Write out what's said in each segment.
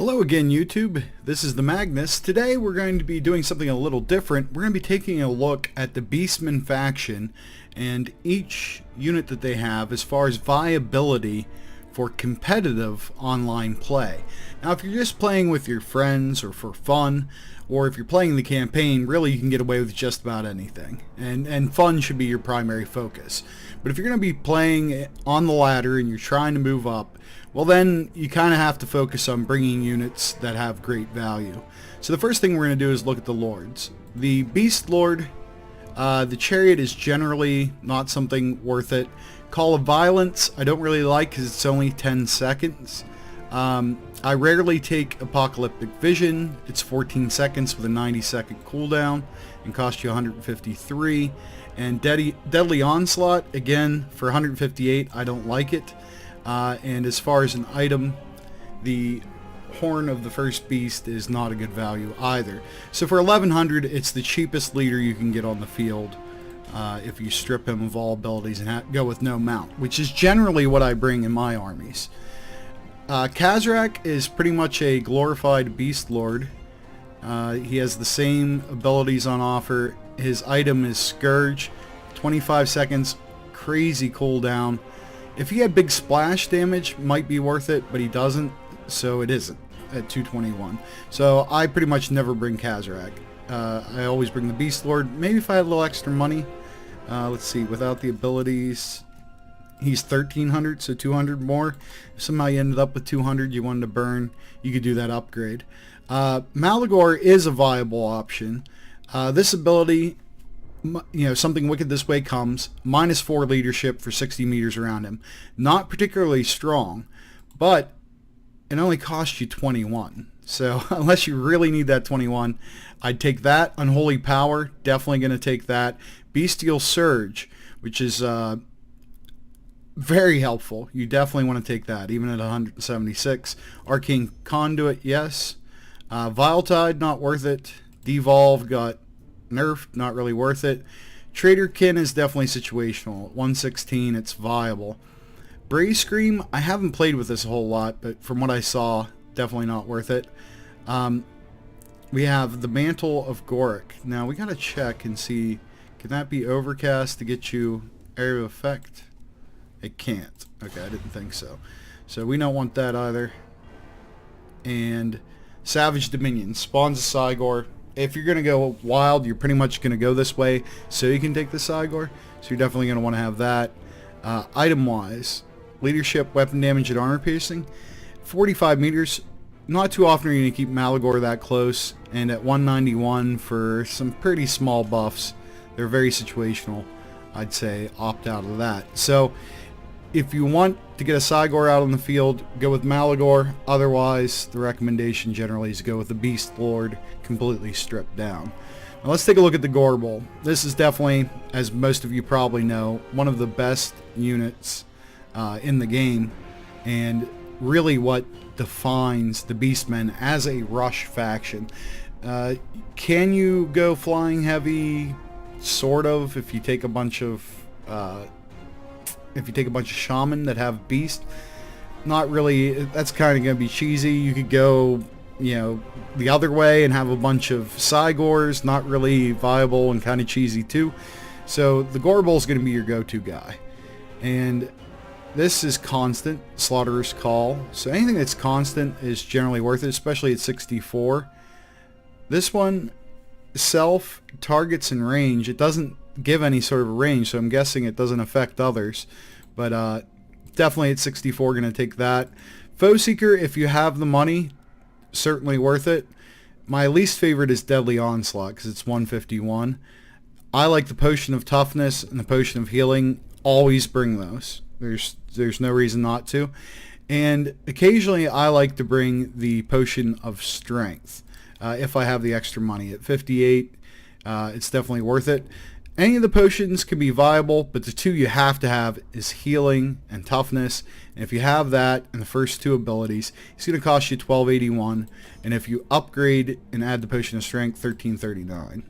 Hello again, YouTube. This is the Magnus. Today we're going to be doing something a little different. We're going to be taking a look at the Beastmen faction and each unit that they have as far as viability for competitive online play. Now, if you're just playing with your friends or for fun, or if you're playing the campaign, really you can get away with just about anything. And fun should be your primary focus. But if you're going to be playing on the ladder and you're trying to move up, well then you kind of have to focus on bringing units that have great value. So the first thing we're going to do is look at the lords. The Beast Lord, the Chariot is generally not something worth it. Call of Violence I don't really like because it's only 10 seconds. I rarely take Apocalyptic Vision. It's 14 seconds with a 90-second cooldown and costs you 153. And Deadly Onslaught, again, for 158, I don't like it. And as far as an item, the Horn of the First Beast is not a good value either. So for 1100, it's the cheapest leader you can get on the field if you strip him of all abilities and go with no mount, which is generally what I bring in my armies. Kazrak is pretty much a glorified Beast Lord. He has the same abilities on offer. His item is Scourge, 25 seconds, crazy cooldown. If he had big splash damage, might be worth it, but he doesn't, so it isn't at 221. So I pretty much never bring Kazrak. I always bring the Beast Lord. Maybe if I had a little extra money. Let's see, without the abilities, he's 1300, so 200 more. If somehow you ended up with 200 you wanted to burn, you could do that upgrade. Malagor is a viable option. This ability, something wicked this way comes, -4 leadership for 60 meters around him. Not particularly strong, but it only costs you 21. So unless you really need that 21, I'd take that. Unholy Power, definitely going to take that. Bestial Surge, which is very helpful. You definitely want to take that, even at 176. Arcane Conduit, yes. Viletide, not worth it. Devolve got nerfed, not really worth it. Traderkin is definitely situational. At 116, it's viable. Brave Scream, I haven't played with this a whole lot, but from what I saw, definitely not worth it. We have the Mantle of Goric. Now, we got to check and see, can that be overcast to get you area of effect? It can't. Okay, I didn't think so. So we don't want that either. And Savage Dominion spawns a Cygor. If you're going to go wild, you're pretty much going to go this way so you can take the Cygor. So you're definitely going to want to have that. Item-wise, leadership, weapon damage, and armor piercing. 45 meters. Not too often are you going to keep Malagor that close. And at 191 for some pretty small buffs. They're very situational. I'd say opt out of that. So if you want to get a Cygor out on the field, go with Malagor. Otherwise, the recommendation generally is to go with the Beast Lord, completely stripped down. Now let's take a look at the Gorebow. This is definitely, as most of you probably know, one of the best units in the game, and really what defines the Beastmen as a rush faction. Can you go flying heavy? Sort of, if you take a bunch of shaman that have beast. Not really. That's kind of going to be cheesy. You could go, the other way and have a bunch of Cygors. Not really viable and kind of cheesy too. So the Gorebow is going to be your go-to guy. And this is constant, Slaughterer's Call. So anything that's constant is generally worth it, especially at 64. This one, self, targets, and range. It doesn't give any sort of range, so I'm guessing it doesn't affect others. But definitely at 64, going to take that. Foe Seeker, if you have the money, certainly worth it. My least favorite is Deadly Onslaught because it's 151. I like the Potion of Toughness and the Potion of Healing. Always bring those. There's no reason not to. And occasionally I like to bring the Potion of Strength if I have the extra money. At 58, it's definitely worth it. Any of the potions can be viable, but the two you have to have is healing and toughness. And if you have that and the first two abilities, it's going to cost you 1281. And if you upgrade and add the potion of strength, 1339.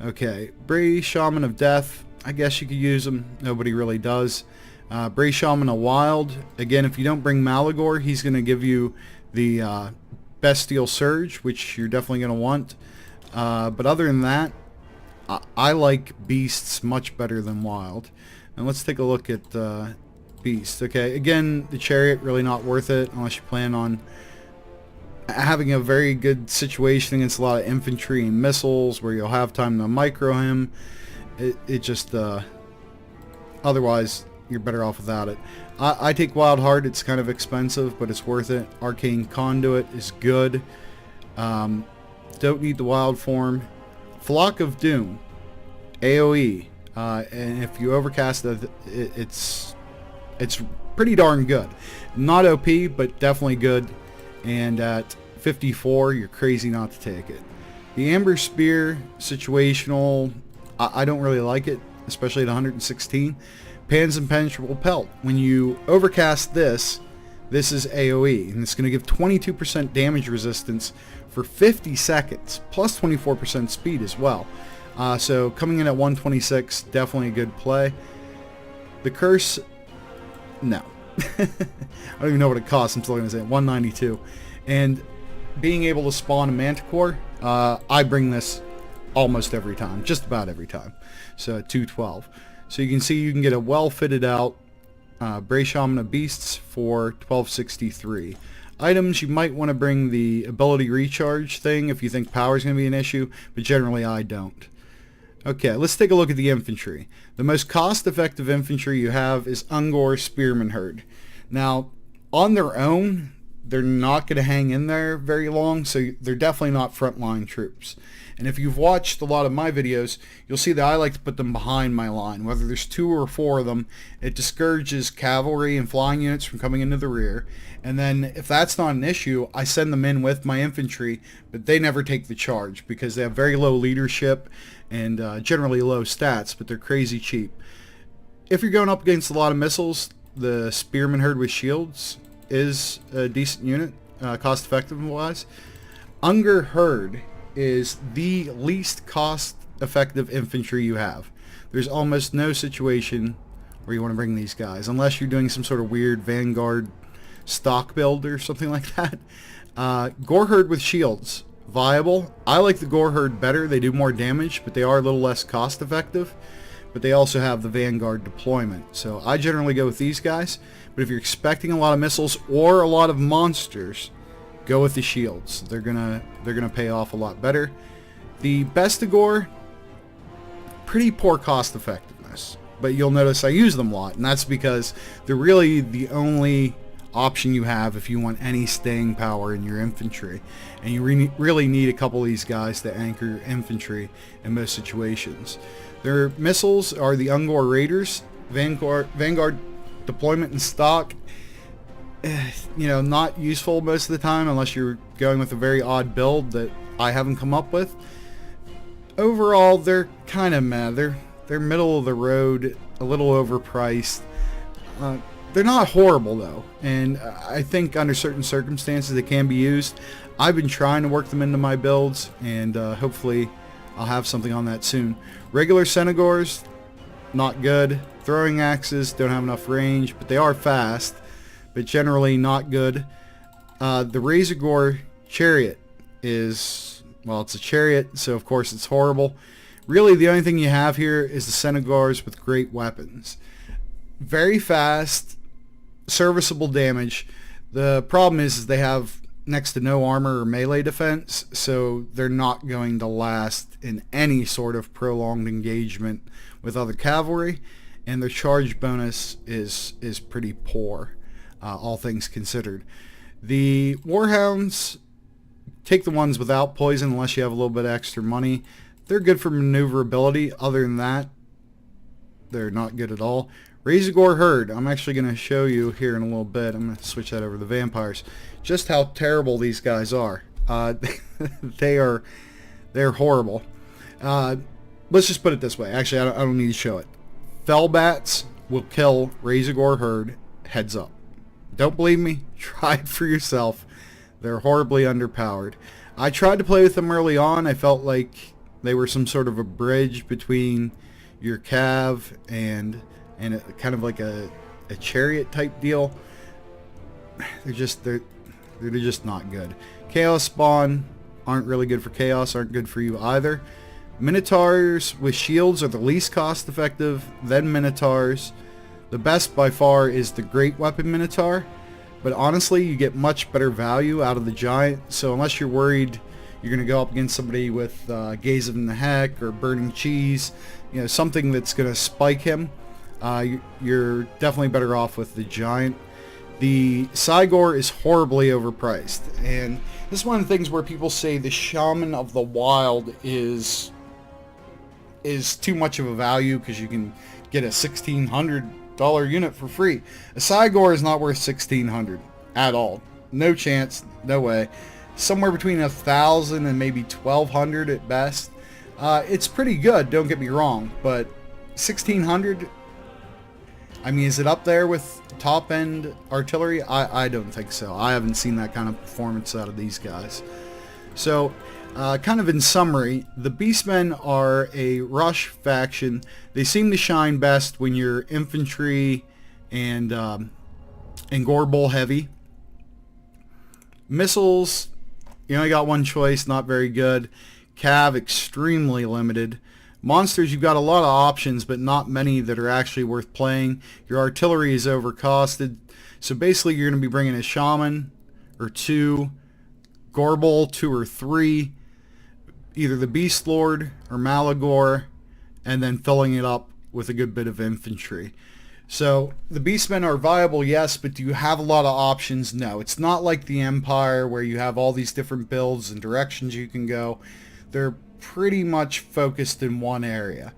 Okay, Bray Shaman of Death. I guess you could use them. Nobody really does. Bray Shaman of Wild. Again, if you don't bring Malagor, he's going to give you the Bestial Surge, which you're definitely going to want. But other than that, I like Beasts much better than Wild. And let's take a look at Beast. Okay, again, the Chariot, really not worth it unless you plan on having a very good situation against a lot of infantry and missiles where you'll have time to micro him. It just, otherwise, you're better off without it. I take Wild Heart. It's kind of expensive, but it's worth it. Arcane Conduit is good. Don't need the Wild form. Flock of Doom, AoE, and if you overcast it, it's pretty darn good. Not OP, but definitely good. And at 54, you're crazy not to take it. The Amber Spear, situational. I don't really like it, especially at 116. Pan's Impenetrable Pelt. When you overcast this is AoE, and it's going to give 22% damage resistance for 50 seconds, plus 24% speed as well. So coming in at 126, definitely a good play. The Curse, no. I don't even know what it costs. I'm still going to say 192. And being able to spawn a Manticore, I bring this almost every time, just about every time. So 212. So you can see you can get a well fitted out Bray Shaman of Beasts for 1263. Items, you might want to bring the ability recharge thing if you think power is going to be an issue, but generally I don't. Okay, let's take a look at the infantry. The most cost-effective infantry you have is Ungor Spearman Herd. Now, on their own, they're not going to hang in there very long, so they're definitely not frontline troops. And if you've watched a lot of my videos, you'll see that I like to put them behind my line. Whether there's 2 or 4 of them, it discourages cavalry and flying units from coming into the rear. And then if that's not an issue, I send them in with my infantry, but they never take the charge because they have very low leadership and generally low stats, but they're crazy cheap. If you're going up against a lot of missiles, the Spearman Herd with shields is a decent unit, cost-effective wise. Ungor Herd is the least cost-effective infantry you have. There's almost no situation where you want to bring these guys, unless you're doing some sort of weird Vanguard stock build or something like that. Gore Herd with shields, viable. I like the Gore Herd better. They do more damage, but they are a little less cost-effective. But they also have the Vanguard deployment. So I generally go with these guys. But if you're expecting a lot of missiles or a lot of monsters, go with the shields. They're gonna pay off a lot better. The Bestigor, pretty poor cost effectiveness, but you'll notice I use them a lot, and that's because they're really the only option you have if you want any staying power in your infantry, and you really need a couple of these guys to anchor your infantry in most situations. Their missiles are the Ungor Raiders, Vanguard deployment and stock. You know, not useful most of the time unless you're going with a very odd build that I haven't come up with. Overall, they're kind of meh. They're middle of the road, a little overpriced. They're not horrible though, and I think under certain circumstances they can be used. I've been trying to work them into my builds, and hopefully I'll have something on that soon. Regular Senegors, not good. Throwing axes don't have enough range, but they are fast, but generally not good. The Razorgore Chariot is, well, it's a chariot, so of course it's horrible. Really, the only thing you have here is the Senegors with great weapons. Very fast, serviceable damage. The problem is they have next to no armor or melee defense, so they're not going to last in any sort of prolonged engagement with other cavalry, and their charge bonus is pretty poor, all things considered. The Warhounds, take the ones without poison unless you have a little bit of extra money. They're good for maneuverability. Other than that, they're not good at all. Razorgore Herd, I'm actually going to show you here in a little bit. I'm going to switch that over to the vampires. Just how terrible these guys are. They're horrible. Let's just put it this way. Actually, I don't need to show it. Fellbats will kill Razorgore Herd. Heads up. Don't believe me? Try it for yourself. They're horribly underpowered. I tried to play with them early on. I felt like they were some sort of a bridge between your cav and kind of like a chariot type deal. They're They're just not good. Chaos Spawn aren't really good for Chaos, aren't good for you either. Minotaurs with shields are the least cost effective, then Minotaurs. The best by far is the Great Weapon Minotaur, but honestly you get much better value out of the Giant, so unless you're worried you're going to go up against somebody with Gaze of the Heck or Burning Cheese, you know, something that's going to spike him, you're definitely better off with the Giant. The Cygor is horribly overpriced, and this is one of the things where people say the Shaman of the Wild is too much of a value because you can get a $1,600 unit for free. A Cygor is not worth $1,600 at all. No chance, no way. Somewhere between $1,000 and maybe $1,200 at best. It's pretty good, don't get me wrong, but $1,600. I mean, is it up there with top-end artillery? I don't think so. I haven't seen that kind of performance out of these guys. So, kind of in summary, the Beastmen are a rush faction. They seem to shine best when you're infantry and Gorebow heavy. Missiles, you only got one choice, not very good. Cav, extremely limited. Monsters, you've got a lot of options, but not many that are actually worth playing. Your artillery is overcosted. So basically, you're going to be bringing a Shaman or two, Gorebow 2 or 3, either the Beast Lord or Malagor, and then filling it up with a good bit of infantry. So the Beastmen are viable, yes, but do you have a lot of options? No. It's not like the Empire where you have all these different builds and directions you can go. They're pretty much focused in one area.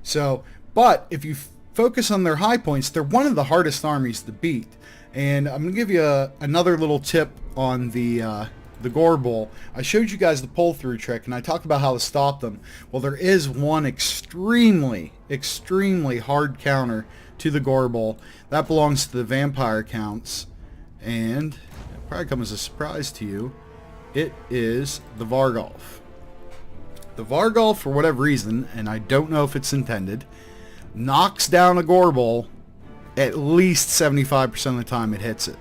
So, but if you focus on their high points, they're one of the hardest armies to beat. And I'm going to give you another little tip on the Gorebow. I showed you guys the pull-through trick, and I talked about how to stop them. Well, there is one extremely hard counter to the Gorebow. That belongs to the vampire counts, and it'll probably come as a surprise to you. It is the Vargulf. The Vargulf, for whatever reason, and I don't know if it's intended, knocks down a Gorebow at least 75% of the time it hits it.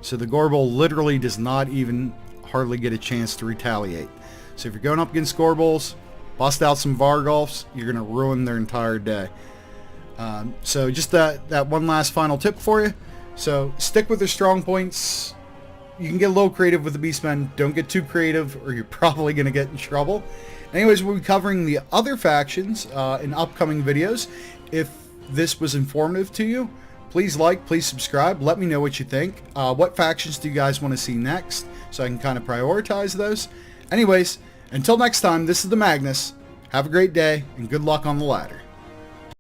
So the Gorebow literally does not even hardly get a chance to retaliate. So if you're going up against Gorebows, bust out some Vargulfs, you're going to ruin their entire day. So just that one last final tip for you. So stick with the strong points. You can get a little creative with the Beastmen. Don't get too creative or you're probably going to get in trouble. Anyways, we'll be covering the other factions in upcoming videos. If this was informative to you, please like, please subscribe. Let me know what you think. What factions do you guys want to see next so I can kind of prioritize those. Anyways, until next time, this is the Magnus. Have a great day and good luck on the ladder.